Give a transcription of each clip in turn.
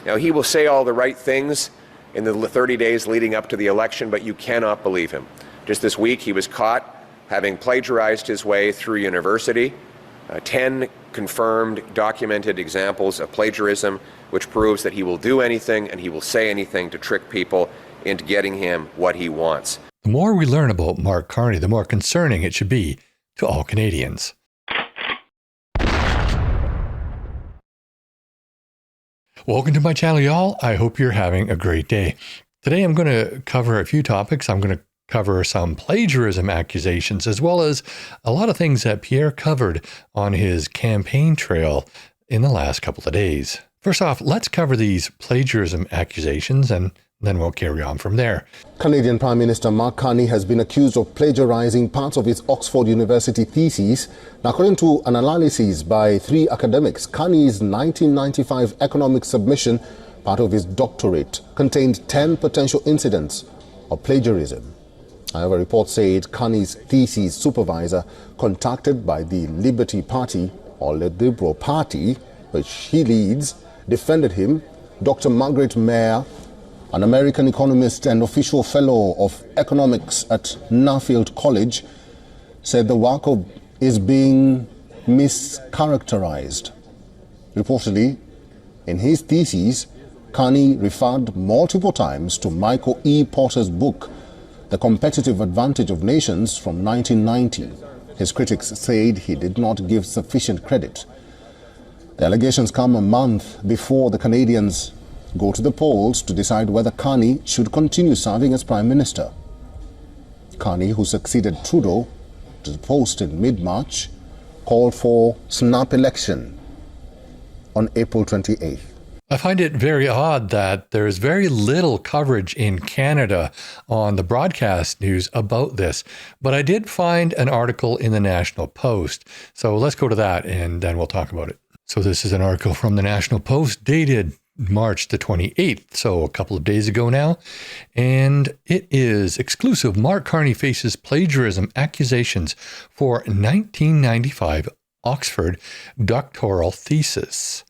Now, he will say all the right things in the 30 days leading up to the election, but you cannot believe him. Just this week, he was caught having plagiarized his way through university, 10 confirmed, documented examples of plagiarism, which proves that he will do anything and he will say anything to trick people into getting him what he wants. The more we learn about Mark Carney, the more concerning it should be to all Canadians. Welcome to my channel, y'all. I hope you're having a great day. Today I'm going to cover a few topics. I'm going to cover some plagiarism accusations, as well as a lot of things that Pierre covered on his campaign trail in the last couple of days. First off, let's cover these plagiarism accusations, and then we'll carry on from there. Canadian Prime Minister Mark Carney has been accused of plagiarizing parts of his Oxford University thesis. Now, according to an analysis by 3 academics, Carney's 1995 economic submission, part of his doctorate, contained 10 potential incidents of plagiarism. However, reports said Carney's thesis supervisor, contacted by the Liberty Party, or the Liberal Party, which he leads, defended him. Dr. Margaret Mayer, an American economist and official fellow of economics at Nuffield College, said the work is being mischaracterized. Reportedly, in his thesis, Carney referred multiple times to Michael E. Porter's book, The Competitive Advantage of Nations, from 1990. His critics said he did not give sufficient credit. The allegations come a month before the Canadians go to the polls to decide whether Carney should continue serving as Prime Minister. Carney, who succeeded Trudeau to the post in mid-March, called for snap election on April 28th. I find it very odd that there's very little coverage in Canada on the broadcast news about this, but I did find an article in the National Post. So let's go to that and then we'll talk about it. So this is an article from the National Post dated March the 28th, so a couple of days ago now, and it is exclusive. Mark Carney faces plagiarism accusations for 1995 Oxford doctoral thesis.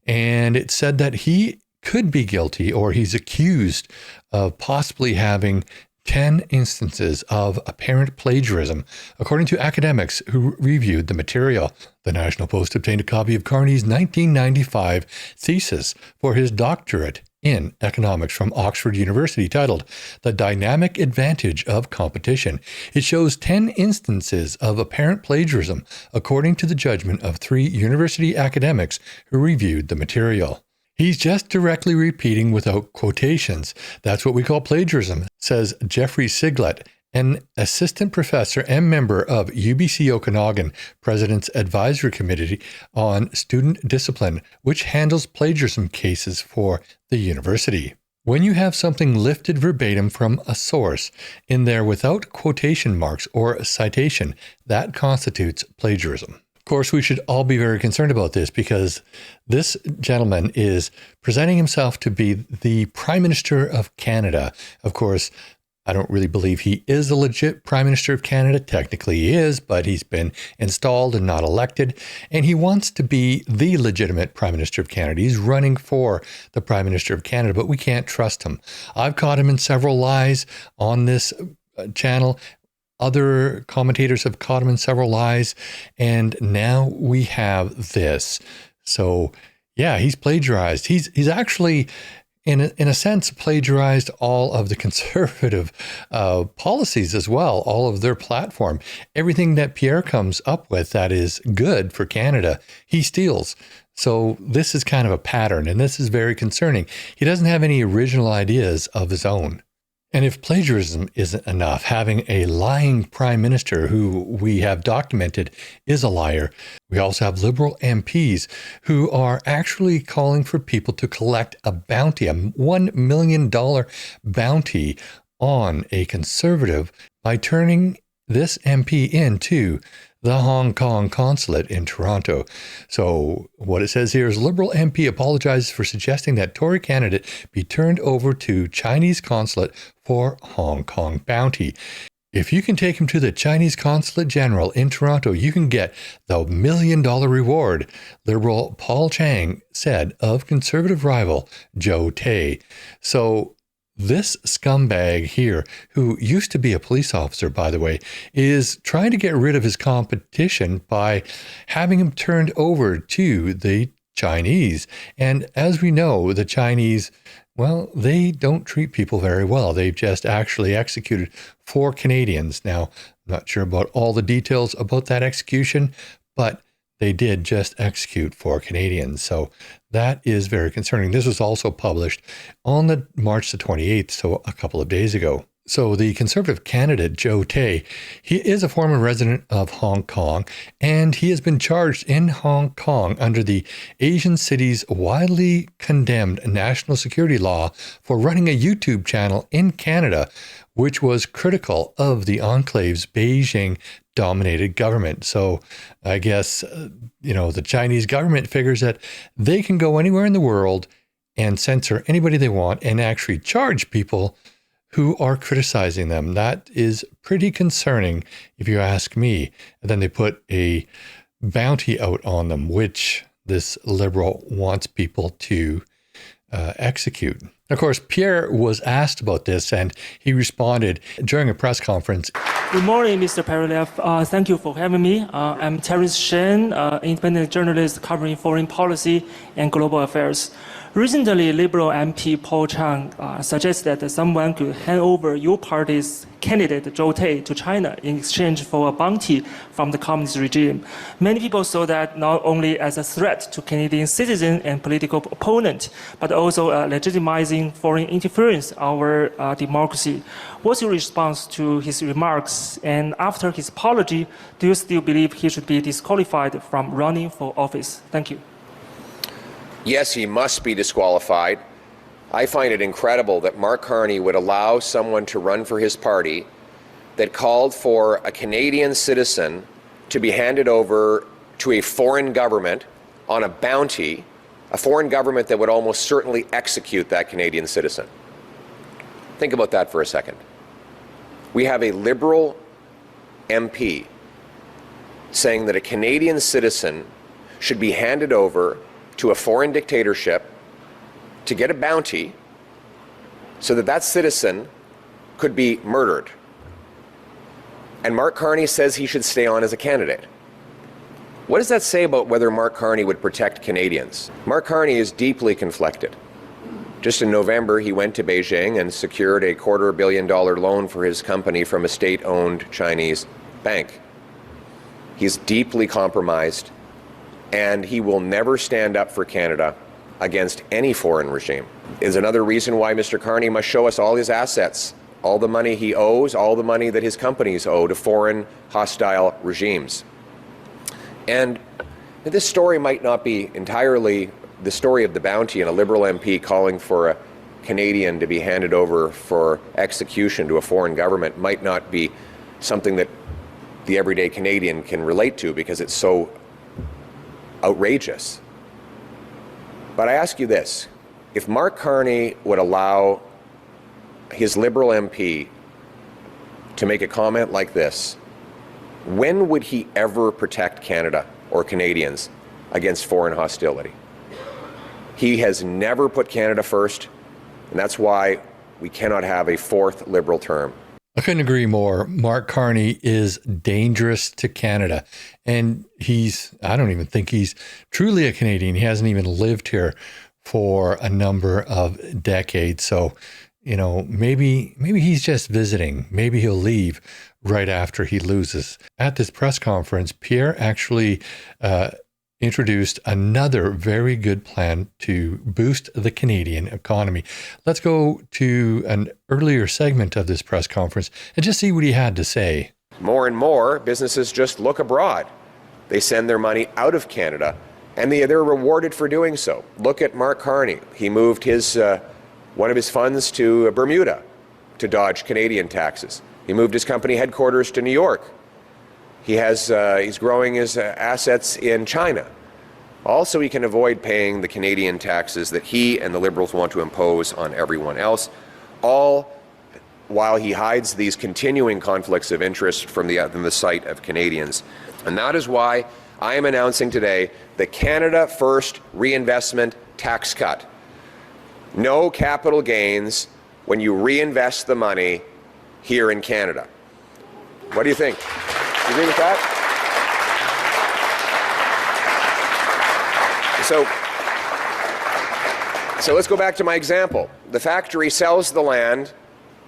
And it said that he could be guilty, or he's accused of possibly having 10 instances of apparent plagiarism, according to academics who reviewed the material. The National Post obtained a copy of Carney's 1995 thesis for his doctorate in economics from Oxford University, titled The Dynamic Advantage of Competition. It shows 10 instances of apparent plagiarism, according to the judgment of 3 university academics who reviewed the material. He's just directly repeating without quotations. That's what we call plagiarism, says Jeffrey Siglet, an assistant professor and member of UBC Okanagan President's Advisory Committee on Student Discipline, which handles plagiarism cases for the university. When you have something lifted verbatim from a source in there without quotation marks or citation, that constitutes plagiarism. Of course, we should all be very concerned about this, because this gentleman is presenting himself to be the Prime Minister of Canada. Of course, I don't really believe he is a legit Prime Minister of Canada. Technically he is, but he's been installed and not elected. And he wants to be the legitimate Prime Minister of Canada. He's running for the Prime Minister of Canada, but we can't trust him. I've caught him in several lies on this channel. Other commentators have caught him in several lies. And now we have this. So yeah, he's plagiarized. He's actually, in a sense, plagiarized all of the conservative policies as well, all of their platform. Everything that Pierre comes up with that is good for Canada, he steals. So this is kind of a pattern, and this is very concerning. He doesn't have any original ideas of his own. And if plagiarism isn't enough, having a lying prime minister who we have documented is a liar, we also have Liberal MPs who are actually calling for people to collect a bounty, a $1 million bounty on a Conservative by turning this MP into the Hong Kong Consulate in Toronto. So what it says here is Liberal MP apologizes for suggesting that Tory candidate be turned over to Chinese consulate for Hong Kong bounty. If you can take him to the Chinese Consulate General in Toronto, you can get the $1 million reward, Liberal Paul Chang said of Conservative rival Joe Tay. So this scumbag here, who used to be a police officer, by the way, is trying to get rid of his competition by having him turned over to the Chinese. And as we know, the Chinese, well, they don't treat people very well. They've just actually executed 4 Canadians. Now, I'm not sure about all the details about that execution, but they did just execute 4 Canadians. So that is very concerning. This was also published on the March the 28th, so a couple of days ago. So the Conservative candidate, Joe Tay, he is a former resident of Hong Kong, and he has been charged in Hong Kong under the Asian city's widely condemned national security law for running a YouTube channel in Canada, which was critical of the enclave's Beijing-dominated government. So I guess, the Chinese government figures that they can go anywhere in the world and censor anybody they want and actually charge people who are criticizing them. That is pretty concerning, if you ask me. And then they put a bounty out on them, which this Liberal wants people to execute. Of course, Pierre was asked about this, and he responded during a press conference. Good morning, Mr. Poilievre. Thank you for having me. I'm Terence Shen, independent journalist covering foreign policy and global affairs. Recently, Liberal MP Paul Chang suggested that someone could hand over your party's candidate, Joe Tay, to China in exchange for a bounty from the communist regime. Many people saw that not only as a threat to Canadian citizens and political opponent, but also legitimizing foreign interference in our democracy. What's your response to his remarks? And after his apology, do you still believe he should be disqualified from running for office? Thank you. Yes, he must be disqualified. I find it incredible that Mark Carney would allow someone to run for his party that called for a Canadian citizen to be handed over to a foreign government on a bounty, a foreign government that would almost certainly execute that Canadian citizen. Think about that for a second. We have a Liberal MP saying that a Canadian citizen should be handed over to a foreign dictatorship to get a bounty so that that citizen could be murdered. And Mark Carney says he should stay on as a candidate. What does that say about whether Mark Carney would protect Canadians? Mark Carney is deeply conflicted. Just in November, he went to Beijing and secured a $250 million loan for his company from a state-owned Chinese bank. He's deeply compromised, and he will never stand up for Canada against any foreign regime. Is another reason why Mr. Carney must show us all his assets, all the money he owes, all the money that his companies owe to foreign hostile regimes. And this story might not be entirely the story of the bounty and a Liberal MP calling for a Canadian to be handed over for execution to a foreign government might not be something that the everyday Canadian can relate to because it's so outrageous. But I ask you this, if Mark Carney would allow his Liberal MP to make a comment like this, when would he ever protect Canada or Canadians against foreign hostility? He has never put Canada first, and that's why we cannot have a 4th Liberal term. I couldn't agree more. Mark Carney is dangerous to Canada. And I don't even think he's truly a Canadian. He hasn't even lived here for a number of decades. So, maybe he's just visiting. Maybe he'll leave right after he loses. At this press conference, Pierre actually introduced another very good plan to boost the Canadian economy. Let's go to an earlier segment of this press conference and just see what he had to say. More and more businesses just look abroad. They send their money out of Canada, and they're rewarded for doing so. Look at Mark Carney. He moved one of his funds to Bermuda to dodge Canadian taxes. He moved his company headquarters to New York. He's growing his assets in China. Also, he can avoid paying the Canadian taxes that he and the Liberals want to impose on everyone else, all while he hides these continuing conflicts of interest from the sight of Canadians. And that is why I am announcing today the Canada First Reinvestment Tax Cut. No capital gains when you reinvest the money here in Canada. What do you think? You agree with that? So let's go back to my example. The factory sells the land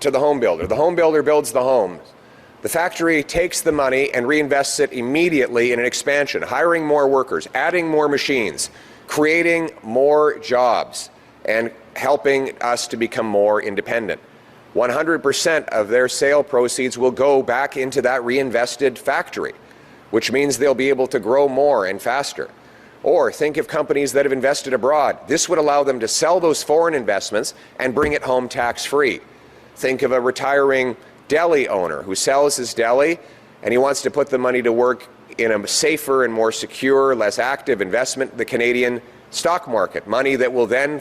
to the home builder. The home builder builds the homes. The factory takes the money and reinvests it immediately in an expansion, hiring more workers, adding more machines, creating more jobs, and helping us to become more independent. 100% of their sale proceeds will go back into that reinvested factory, which means they'll be able to grow more and faster. Or think of companies that have invested abroad. This would allow them to sell those foreign investments and bring it home tax-free. Think of a retiring deli owner who sells his deli and he wants to put the money to work in a safer and more secure, less active investment, the Canadian stock market, money that will then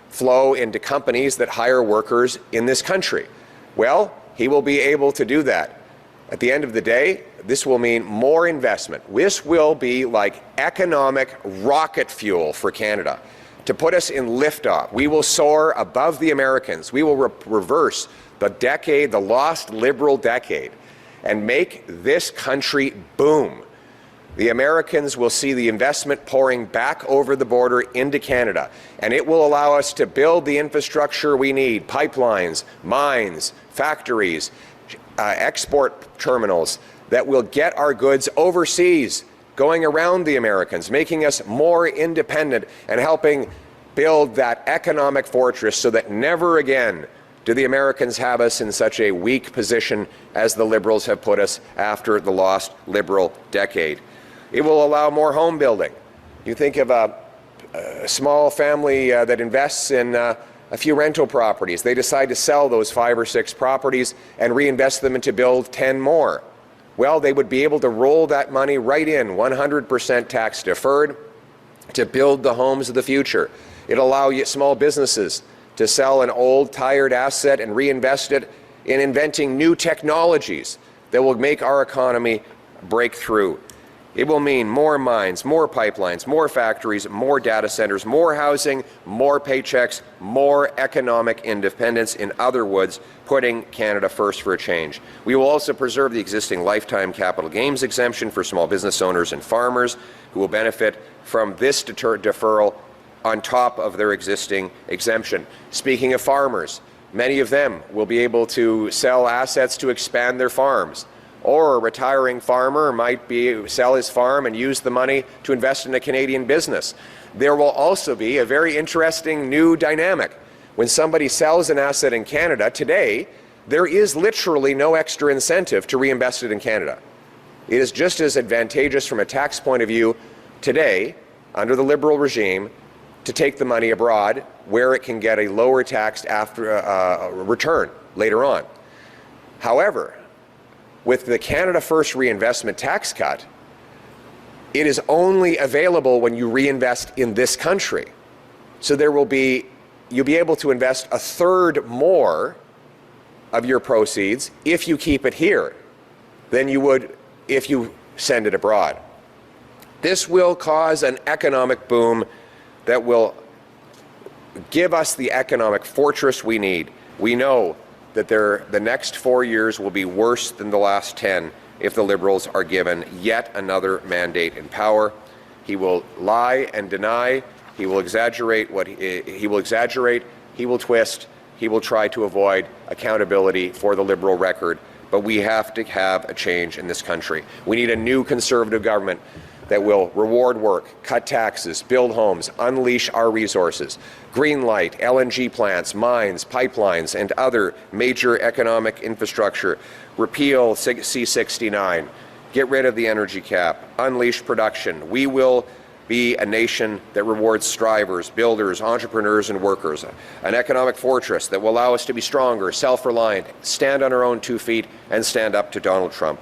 flow into companies that hire workers in this country. Well, he will be able to do that. At the end of the day, this will mean more investment. This will be like economic rocket fuel for Canada to put us in liftoff. We will soar above the Americans. We will reverse the decade, the lost liberal decade, and make this country boom. The Americans will see the investment pouring back over the border into Canada, and it will allow us to build the infrastructure we need: pipelines, mines, factories, export terminals that will get our goods overseas, going around the Americans, making us more independent and helping build that economic fortress so that never again do the Americans have us in such a weak position as the Liberals have put us after the lost Liberal decade. It will allow more home building. You think of a small family that invests in a few rental properties. They decide to sell those 5 or 6 properties and reinvest them and to build 10 more. Well, they would be able to roll that money right in, 100% tax deferred, to build the homes of the future. It'll allow small businesses to sell an old, tired asset and reinvest it in inventing new technologies that will make our economy break through. It will mean more mines, more pipelines, more factories, more data centers, more housing, more paychecks, more economic independence. In other words, putting Canada first for a change. We will also preserve the existing lifetime capital gains exemption for small business owners and farmers who will benefit from this deferral on top of their existing exemption. Speaking of farmers, many of them will be able to sell assets to expand their farms. Or a retiring farmer might sell his farm and use the money to invest in a Canadian business. There will also be a very interesting new dynamic. When somebody sells an asset in Canada today, there is literally no extra incentive to reinvest it in Canada. It is just as advantageous from a tax point of view today, under the Liberal regime, to take the money abroad where it can get a lower tax return later on. However, with the Canada First Reinvestment Tax Cut, it is only available when you reinvest in this country. So you'll be able to invest 1/3 more of your proceeds if you keep it here than you would if you send it abroad. This will cause an economic boom that will give us the economic fortress we need. We know that the next 4 years will be worse than the last 10 if the Liberals are given yet another mandate in power. He will lie and deny. He will exaggerate he will twist, he will try to avoid accountability for the Liberal record. But we have to have a change in this country. We need a new Conservative government that will reward work, cut taxes, build homes, unleash our resources, greenlight LNG plants, mines, pipelines, and other major economic infrastructure, repeal C-69, get rid of the energy cap, unleash production. We will be a nation that rewards strivers, builders, entrepreneurs, and workers, an economic fortress that will allow us to be stronger, self-reliant, stand on our own 2 feet, and stand up to Donald Trump.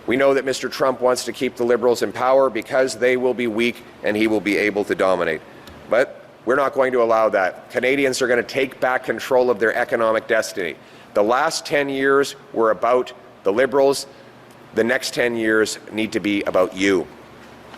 We know that Mr. Trump wants to keep the Liberals in power because they will be weak and he will be able to dominate. But We're not going to allow that. Canadians are going to take back control of their economic destiny. The last 10 years were about the Liberals. The next 10 years need to be about you.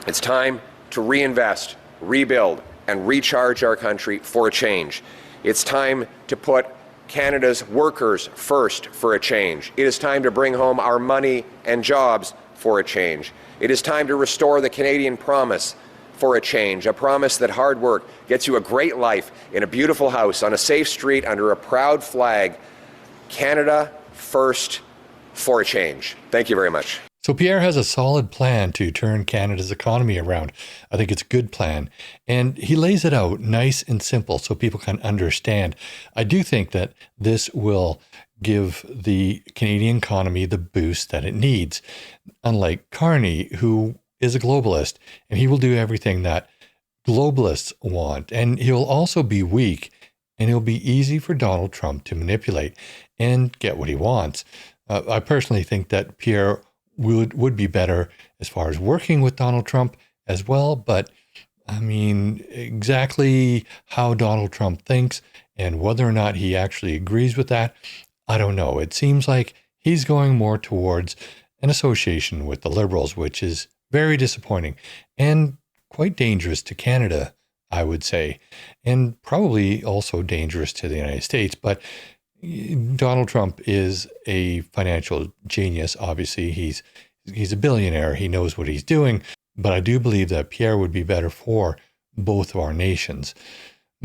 It's time to reinvest, rebuild, and recharge our country for a change. It's time to put Canada's workers first for a change. It is time to bring home our money and jobs for a change. It is time to restore the Canadian promise for a change, a promise that hard work gets you a great life in a beautiful house on a safe street under a proud flag. Canada first for a change. Thank you very much. So Pierre has a solid plan to turn Canada's economy around. I think it's a good plan. And he lays it out nice and simple so people can understand. I do think that this will give the Canadian economy the boost that it needs. Unlike Carney, who is a globalist, and he will do everything that globalists want. And he'll also be weak, and he'll be easy for Donald Trump to manipulate and get what he wants. I personally think that Pierre would be better as far as working with Donald Trump as well. But I mean, exactly how Donald Trump thinks and whether or not he actually agrees with that, I don't know. It seems like he's going more towards an association with the Liberals, which is very disappointing and quite dangerous to Canada, I would say, and probably also dangerous to the United States. But Donald Trump is a financial genius. Obviously, he's a billionaire. He knows what he's doing. But I do believe that Pierre would be better for both of our nations.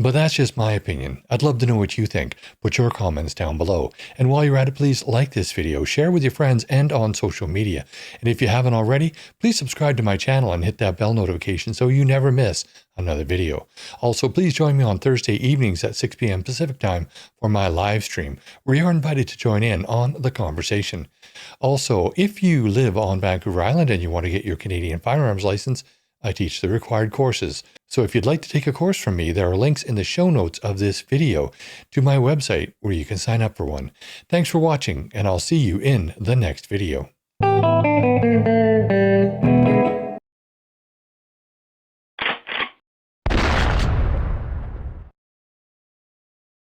But that's just my opinion. I'd love to know what you think. Put your comments down below. And while you're at it, please like this video, share with your friends and on social media. And if you haven't already, please subscribe to my channel and hit that bell notification so you never miss another video. Also, please join me on Thursday evenings at 6 p.m. Pacific time for my live stream, where you're invited to join in on the conversation. Also, if you live on Vancouver Island and you want to get your Canadian firearms license, I teach the required courses. So if you'd like to take a course from me, there are links in the show notes of this video to my website where you can sign up for one. Thanks for watching, and I'll see you in the next video.